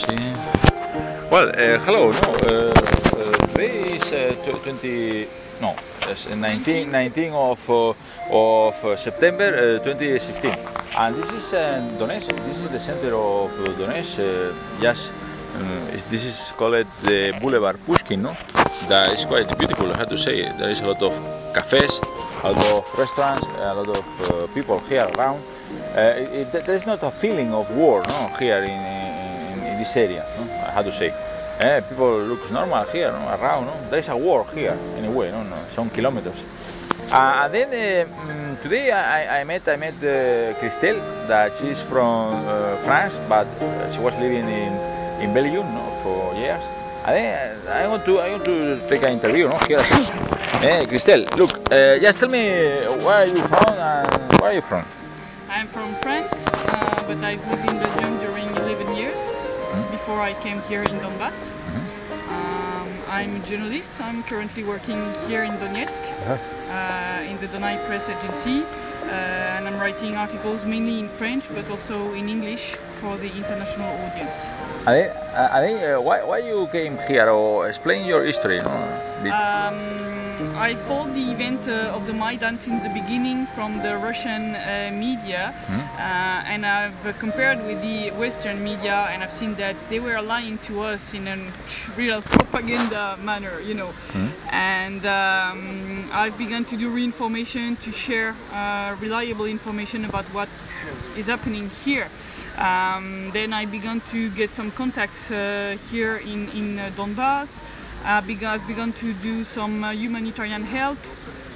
Well, hello. No, today is 19 of September 2016, and this is Donetsk. This is the center of Donetsk. Yes, this is called the Boulevard Pushkin. No, that is quite beautiful. I have to say, there is a lot of cafes, a lot of restaurants, a lot of people here around. There is not a feeling of war, no, here in this area. No, I have to say. People looks normal here, no, around. No? There is a war here, anyway, no, some kilometers. And then today I met Kristel, that she's from France, but she was living in Belgium, no, for years. And then I want to take an interview, no, here. Kristel, look, just tell me where are you from and where are you from? I'm from France, but I've lived in Belgium during 11 years. Before I came here in Donbass. I'm a journalist. I'm currently working here in Donetsk in the DONI press agency, and I'm writing articles mainly in French but also in English for the international audience. Why you came here, or explain your history? No? I followed the event of the Maidan since the beginning from the Russian media, and I've compared with the Western media, and I've seen that they were lying to us in a real propaganda manner, you know. And I've begun to do reinformation, to share reliable information about what is happening here. Then I began to get some contacts here in Donbass. I've begun to do some humanitarian help,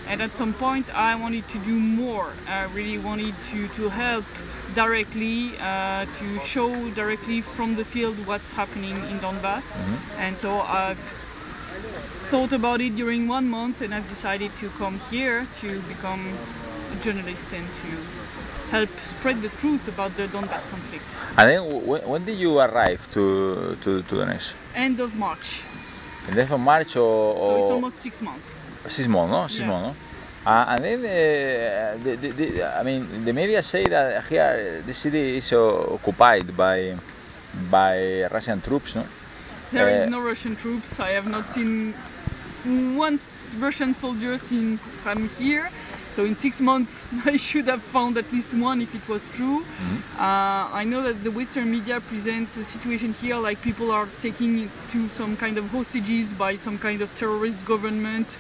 and at some point I wanted to do more. I really wanted to help directly, to show directly from the field what's happening in Donbass. And so I've thought about it during 1 month, and I've decided to come here to become a journalist and to help spread the truth about the Donbass conflict. And then when did you arrive to Donetsk? End of March. In the end of March, so it's almost 6 months. 6 months, no? 6 months, no? And then, I mean, the media say that here the city is occupied by Russian troops, no? There is no Russian troops. I have not seen one Russian soldier since I'm here. So in 6 months I should have found at least one if it was true. I know that the Western media present the situation here like people are taking to some kind of hostages by some kind of terrorist government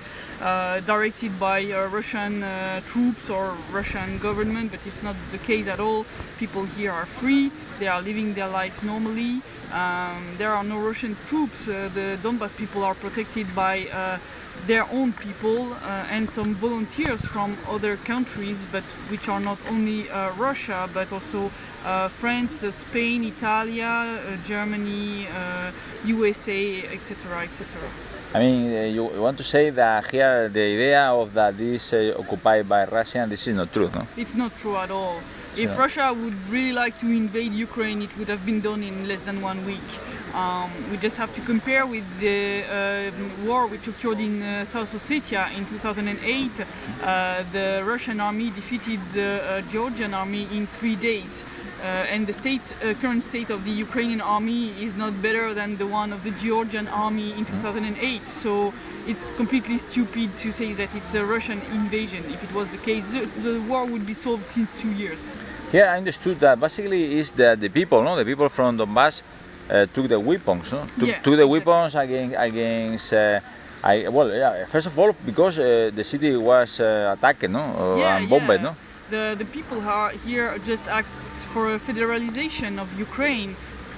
directed by Russian troops or Russian government, but it's not the case at all. People here are free, they are living their life normally. There are no Russian troops. The Donbass people are protected by their own people and some volunteers from other countries, but which are not only Russia but also France, Spain, Italy, Germany, USA, etc., etc. I mean, you want to say that here the idea of that this is occupied by Russia, this is not true, no? It's not true at all. If Russia would really like to invade Ukraine, it would have been done in less than 1 week. We just have to compare with the war which occurred in South Ossetia in 2008. The Russian army defeated the Georgian army in 3 days. And the current state of the Ukrainian army is not better than the one of the Georgian army in 2008. So it's completely stupid to say that it's a Russian invasion. If it was the case, the war would be solved since 2 years. Here I understood that basically is that the people, no, the people from Donbass took the weapons, no? Took the weapons against. First of all, because the city was attacked, no, and bombed, no. The people here just asked for a federalization of Ukraine,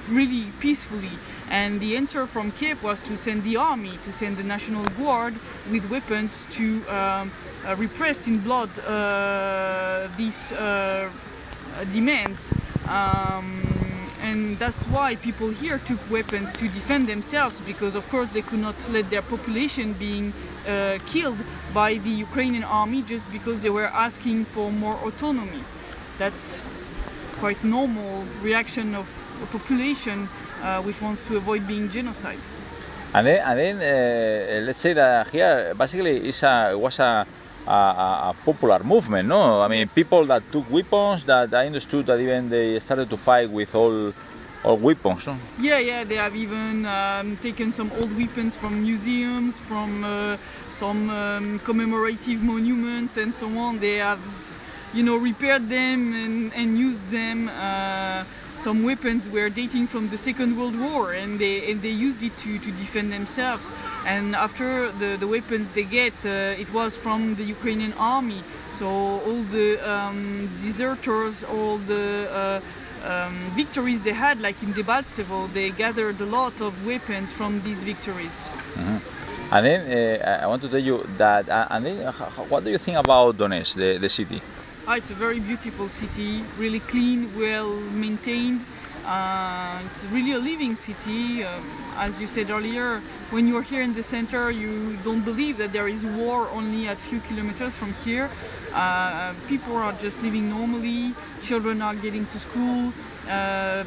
really peacefully, and the answer from Kiev was to send the army, to send the National Guard with weapons to repress in blood these demands. And that's why people here took weapons to defend themselves, because of course they could not let their population being killed by the Ukrainian army just because they were asking for more autonomy. That's quite normal reaction of a population which wants to avoid being genocide. And then let's say that here basically it was a popular movement, no? I mean, people that took weapons, that I understood that even they started to fight with all Or weapons, no? Yeah, they have even taken some old weapons from museums, from some commemorative monuments and so on. They have, repaired them and used them. Some weapons were dating from the Second World War, and they used it to defend themselves. And after the weapons they get, it was from the Ukrainian army. So all the deserters, all the victories they had, like in Debaltsevo, they gathered a lot of weapons from these victories. Mm-hmm. And then I want to tell you that, and then what do you think about Donetsk, the city? It's a very beautiful city, really clean, well maintained. It's really a living city. As you said earlier, when you're here in the center, you don't believe that there is war only at few kilometers from here. People are just living normally, children are getting to school,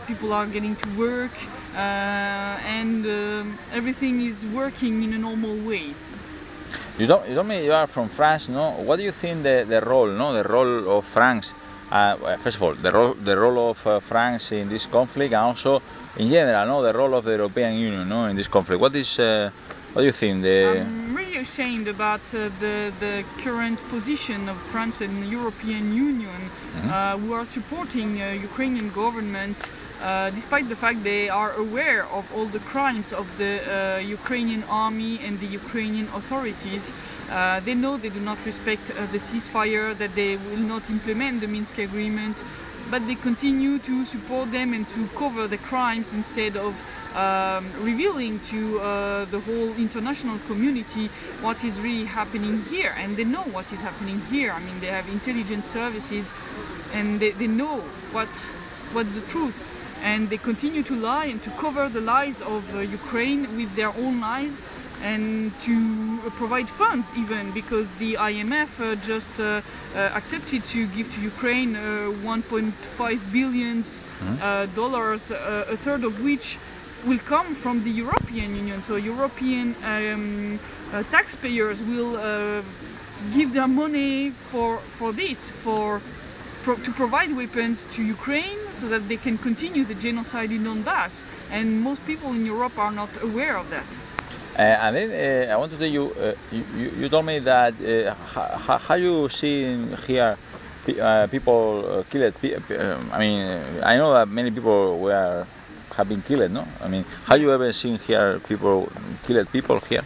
people are getting to work, and everything is working in a normal way. You told me you are from France, no? What do you think the role of France? First of all, the role of France in this conflict, and also in general, no, the role of the European Union, no, in this conflict. What do you think? I'm really ashamed about the current position of France and the European Union, who are supporting Ukrainian government. Despite the fact they are aware of all the crimes of the Ukrainian army and the Ukrainian authorities, they know they do not respect the ceasefire, that they will not implement the Minsk agreement, but they continue to support them and to cover the crimes instead of revealing to the whole international community what is really happening here. And they know what is happening here. I mean, they have intelligence services and they know what's the truth. And they continue to lie and to cover the lies of Ukraine with their own lies, and to provide funds even, because the IMF just accepted to give to Ukraine $1.5 billion, a third of which will come from the European Union. So European taxpayers will give their money for this, to provide weapons to Ukraine so that they can continue the genocide in Donbass. And most people in Europe are not aware of that. And then I want to tell you, you told me that how you see here people killed. I mean, I know that many people have been killed, no? I mean, have you ever seen here killed people here?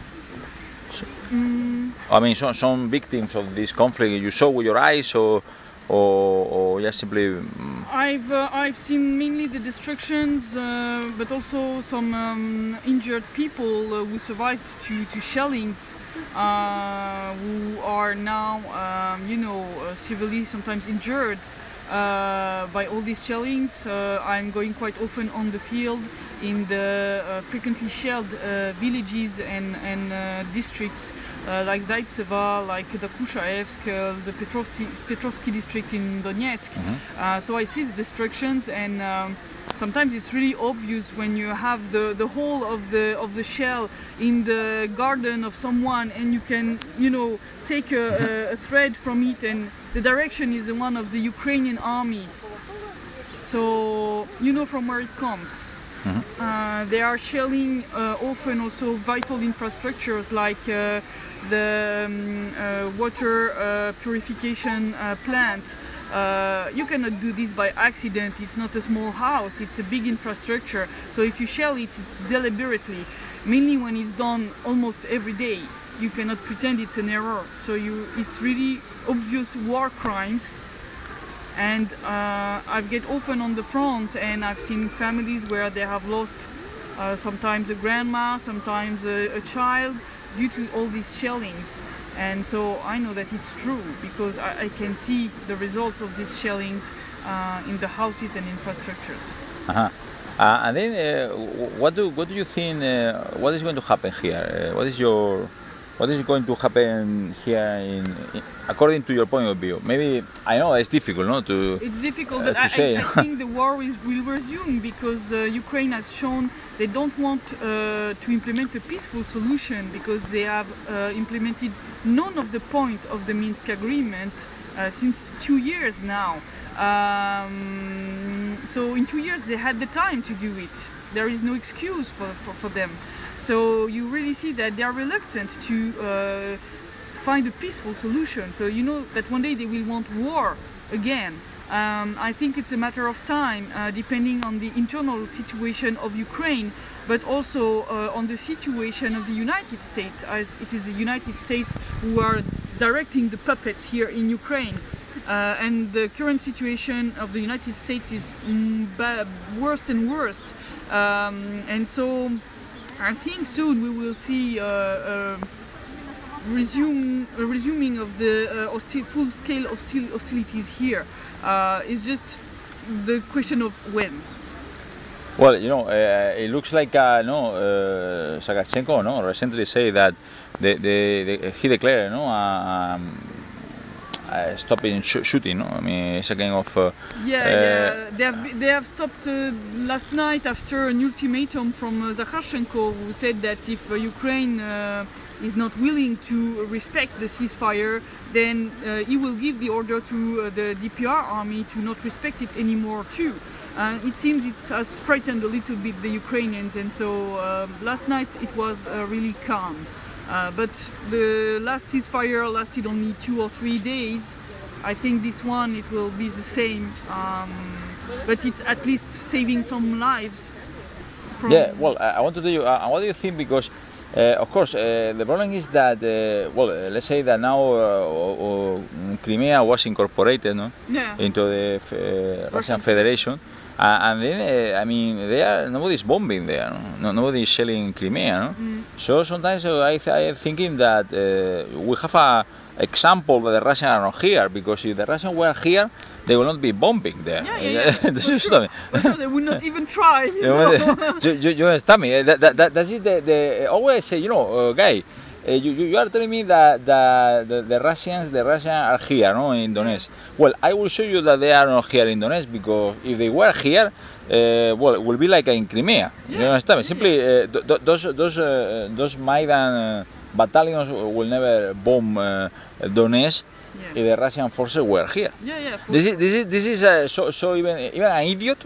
I mean, some victims of this conflict you saw with your eyes, or just simply? I've seen mainly the destructions, but also some injured people who survived to shellings, who are now, severely sometimes injured by all these shellings. I'm going quite often on the field in the frequently shelled villages and districts like Zaitsevo, like the Kushaevsk, the Petrovsky district in Donetsk. So I see the destructions, and sometimes it's really obvious when you have the whole of the shell in the garden of someone, and you can take a thread from it, and the direction is the one of the Ukrainian army. So you know from where it comes. They are shelling often also vital infrastructures like the water purification plant. You cannot do this by accident. It's not a small house, it's a big infrastructure. So if you shell it, it's deliberately, mainly when it's done almost every day. You cannot pretend it's an error. So it's really obvious war crimes. And I get often on the front, and I've seen families where they have lost sometimes a grandma, sometimes a child, due to all these shellings. And so I know that it's true, because I can see the results of these shellings in the houses and infrastructures. And then what do you think, what is going to happen here? What is going to happen here according to your point of view? Maybe, I know it's difficult, no? It's difficult, but I think the war will resume, because Ukraine has shown they don't want to implement a peaceful solution, because they have implemented none of the point of the Minsk agreement since 2 years now. So in 2 years they had the time to do it. There is no excuse for them. So you really see that they are reluctant to find a peaceful solution. So you know that one day they will want war again. I think it's a matter of time, depending on the internal situation of Ukraine, but also on the situation of the United States, as it is the United States who are directing the puppets here in Ukraine. And the current situation of the United States is worse and worse. And so I think soon we will see resuming of the full-scale hostilities here. It's just the question of when. Well, you know, it looks like Sakharchenko recently said that he declared stopping shooting. I mean, it's a kind of they have stopped last night after an ultimatum from Sakharchenko, who said that if Ukraine is not willing to respect the ceasefire, then he will give the order to the DPR army to not respect it anymore too. It seems it has frightened a little bit the Ukrainians, and so last night it was really calm. But the last ceasefire lasted only 2 or 3 days. I think this one it will be the same, but it's at least saving some lives. Yeah, well, I want to tell you, what do you think? Because of course, the problem is that, well, let's say that now Crimea was incorporated into the Russian Federation, and then, I mean, nobody's bombing there, nobody's shelling Crimea. So sometimes I'm thinking that we have an example that the Russians are not here, because if the Russians were here, they will not be bombing there. This is sure. They would not even try. You understand me? That is the always say, you know, guy. You are telling me that the Russians are here, in Donetsk. Well, I will show you that they are not here in Donetsk, because if they were here, well, it will be like in Crimea. You understand me? Simply, those Maidan battalions will never bomb Donetsk if the Russian forces were here. This is so even an idiot.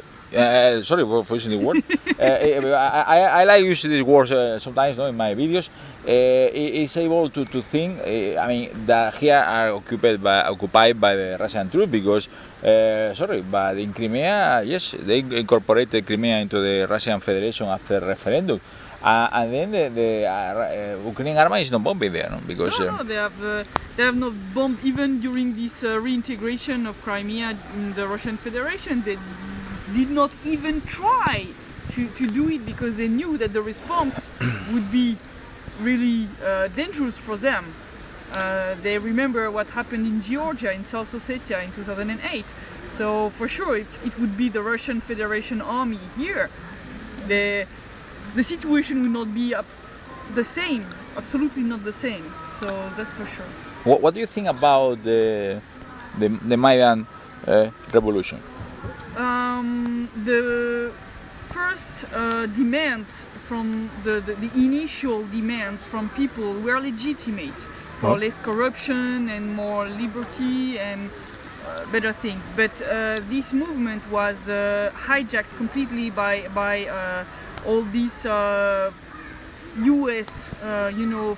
Sorry for using the word. I like using these words sometimes in my videos. Is able to think. I mean, that here are occupied by the Russian troops, because sorry, but in Crimea, yes, they incorporated Crimea into the Russian Federation after referendum. And then the Ukrainian army is not bombing there, because no, they have not bombed even during this reintegration of Crimea in the Russian Federation. They did not even try to do it, because they knew that the response would be really dangerous for them. They remember what happened in Georgia, in South Ossetia in 2008. So for sure it would be the Russian Federation army here. The situation will not be the same, absolutely not the same. So that's for sure. What do you think about the Maidan revolution? The first demands from the initial demands from people were legitimate, for less corruption and more liberty and better things. But this movement was hijacked completely by all these US,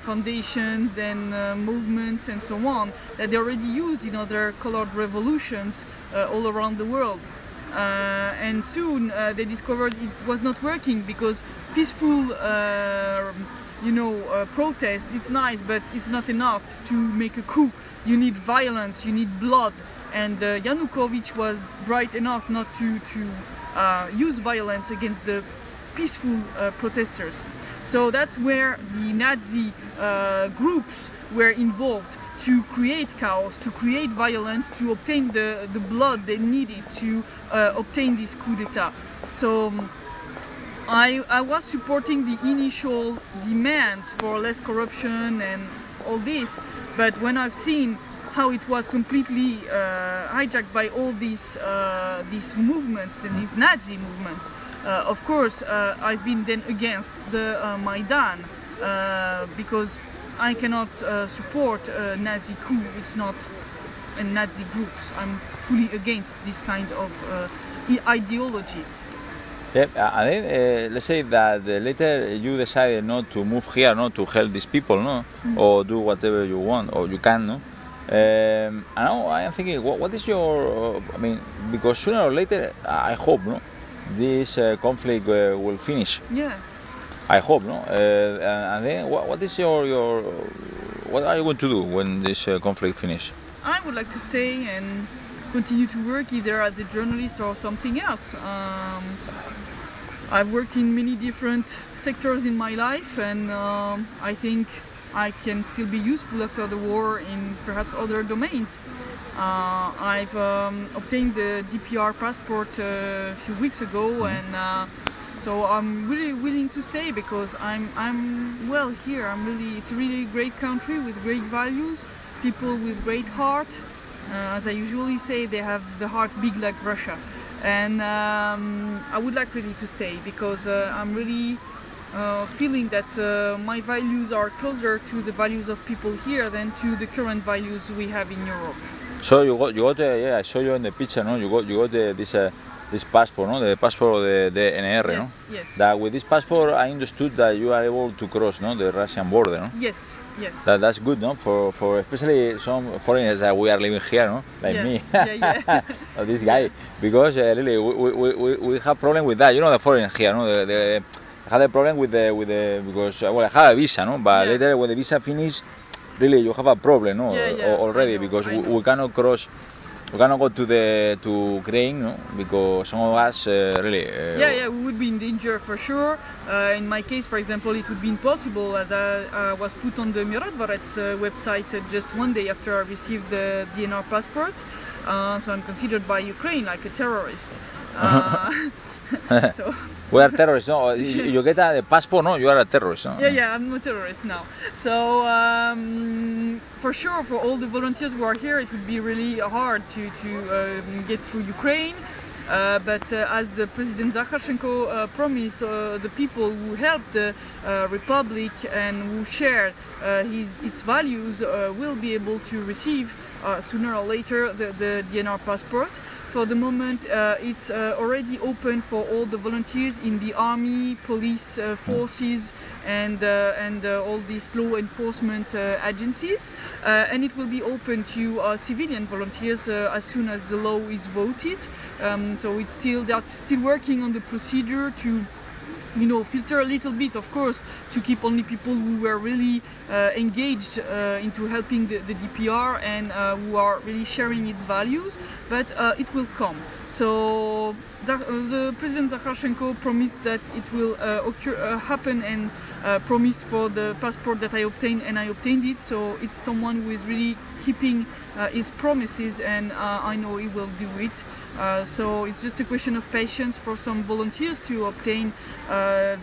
foundations and movements and so on that they already used in other colored revolutions all around the world. And soon they discovered it was not working, because peaceful, protest, it's nice, but it's not enough to make a coup. You need violence, you need blood. And Yanukovych was bright enough not to use violence against the peaceful protesters. So that's where the Nazi groups were involved, to create chaos, to create violence, to obtain the blood they needed to obtain this coup d'etat. So I was supporting the initial demands for less corruption and all this, but when I've seen how it was completely hijacked by all these movements and these Nazi movements, of course I've been then against the Maidan, because I cannot support a Nazi coup. It's not a Nazi group. I'm fully against this kind of ideology. Yeah, and then let's say that later you decided not to move here, not to help these people, no, or do whatever you want or you can, no. And now I am thinking, what is your? I mean, because sooner or later, I hope, no, this conflict will finish. Yeah. I hope, no. And then, what is your? What are you going to do when this conflict finishes? I would like to stay and continue to work either as a journalist or something else. I've worked in many different sectors in my life, and I think I can still be useful after the war in perhaps other domains. I've obtained the DPR passport a few weeks ago, and so I'm really willing to stay because I'm well here. It's a really great country with great values, people with great heart. As I usually say, they have the heart big like Russia, and I would like really to stay because I'm really feeling that my values are closer to the values of people here than to the current values we have in Europe. So you got yeah, I saw you in the picture, no? You got this passport, no? The passport of the DNR, Yes, no? yes. That with this passport, I understood that you are able to cross, no, the Russian border, no? Yes, yes. That's good, no? For especially some foreigners that we are living here, no? Like Yeah, me, yeah. or this guy, because really we have problem with that. You know, the foreigners here, no? I had a problem with the because well, I had a visa, no? But Yeah. later when the visa finish, really you have a problem, no? Yeah, Already I know, because I know. we cannot cross. We cannot go to Ukraine, no? Because some of us really. Yeah, we would be in danger for sure. In my case, for example, it would be impossible as I was put on the Mirodvarets website just one day after I received the DNR passport. So I'm considered by Ukraine like a terrorist. So. We are terrorists, no? You get a passport, no? You are a terrorist, no? Yeah, I'm a terrorist now. So for sure, for all the volunteers who are here, it would be really hard to get through Ukraine. But as President Zakharchenko promised, the people who helped the Republic and who share its values will be able to receive sooner or later the DNR passport. For the moment, it's already open for all the volunteers in the army, police forces, and all these law enforcement agencies. And it will be open to civilian volunteers as soon as the law is voted. So they are still working on the procedure to, you know, filter a little bit, of course, to keep only people who were really engaged into helping the DPR and who are really sharing its values, but it will come. So the President Zakharchenko promised that it will happen and promised for the passport that I obtained, and I obtained it. So it's someone who is really keeping his promises, and I know he will do it. So it's just a question of patience for some volunteers to obtain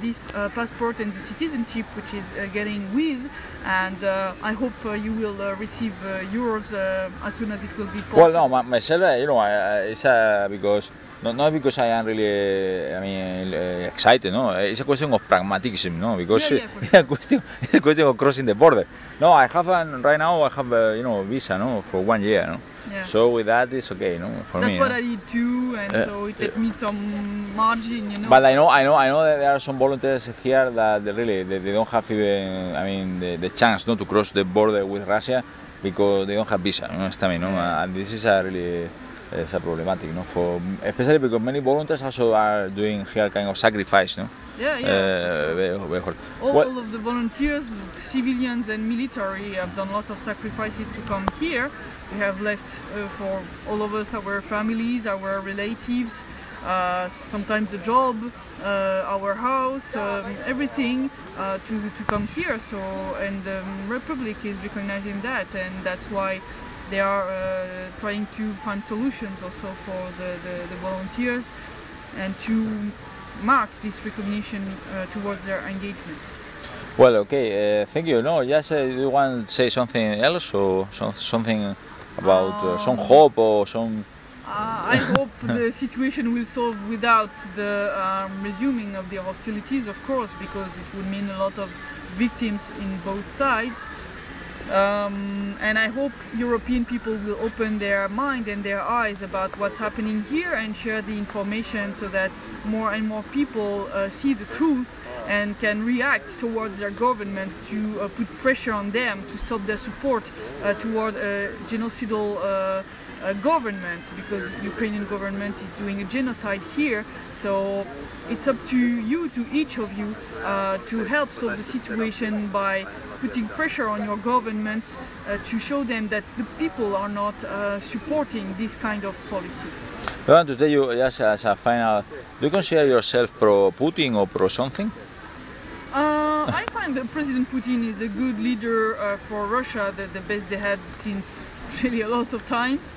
this passport and the citizenship which is getting with, and I hope you will receive yours as soon as it will be possible. Well, no, myself, you know, it's because not because I am really, I mean, excited. No, it's a question of pragmatism. No, because it's a question of crossing the border. No, I have right now. I have you know, visa, no, for 1 year. No. Yeah. So with that, it's okay, no, for me. That's what I did too, and so it took me some margin, you know. But I know that there are some volunteers here that they don't have even, I mean, the chance, no, to cross the border with Russia because they don't have visa, no, and this is a really problematic, no, for especially because many volunteers also are doing here kind of sacrifice, no. All of the volunteers, civilians and military, have done a lot of sacrifices to come here. We have left for all of us our families, our relatives, sometimes a job, our house, everything to come here. So, and the Republic is recognizing that, and that's why they are trying to find solutions also for the volunteers and to mark this recognition towards their engagement. Well, okay, thank you. No, just do you want to say something else or something about some hope or some? I hope the situation will solve without the resuming of the hostilities, of course, because it would mean a lot of victims in both sides. And I hope European people will open their mind and their eyes about what's happening here and share the information so that more and more people see the truth and can react towards their governments to put pressure on them to stop their support toward a genocidal government, because Ukrainian government is doing a genocide here. So it's up to you, to each of you, to help solve the situation by putting pressure on your governments to show them that the people are not supporting this kind of policy. I want to tell you, just as a final, do you consider yourself pro-Putin or pro-something? I find that President Putin is a good leader for Russia, the best they had since really a lot of times.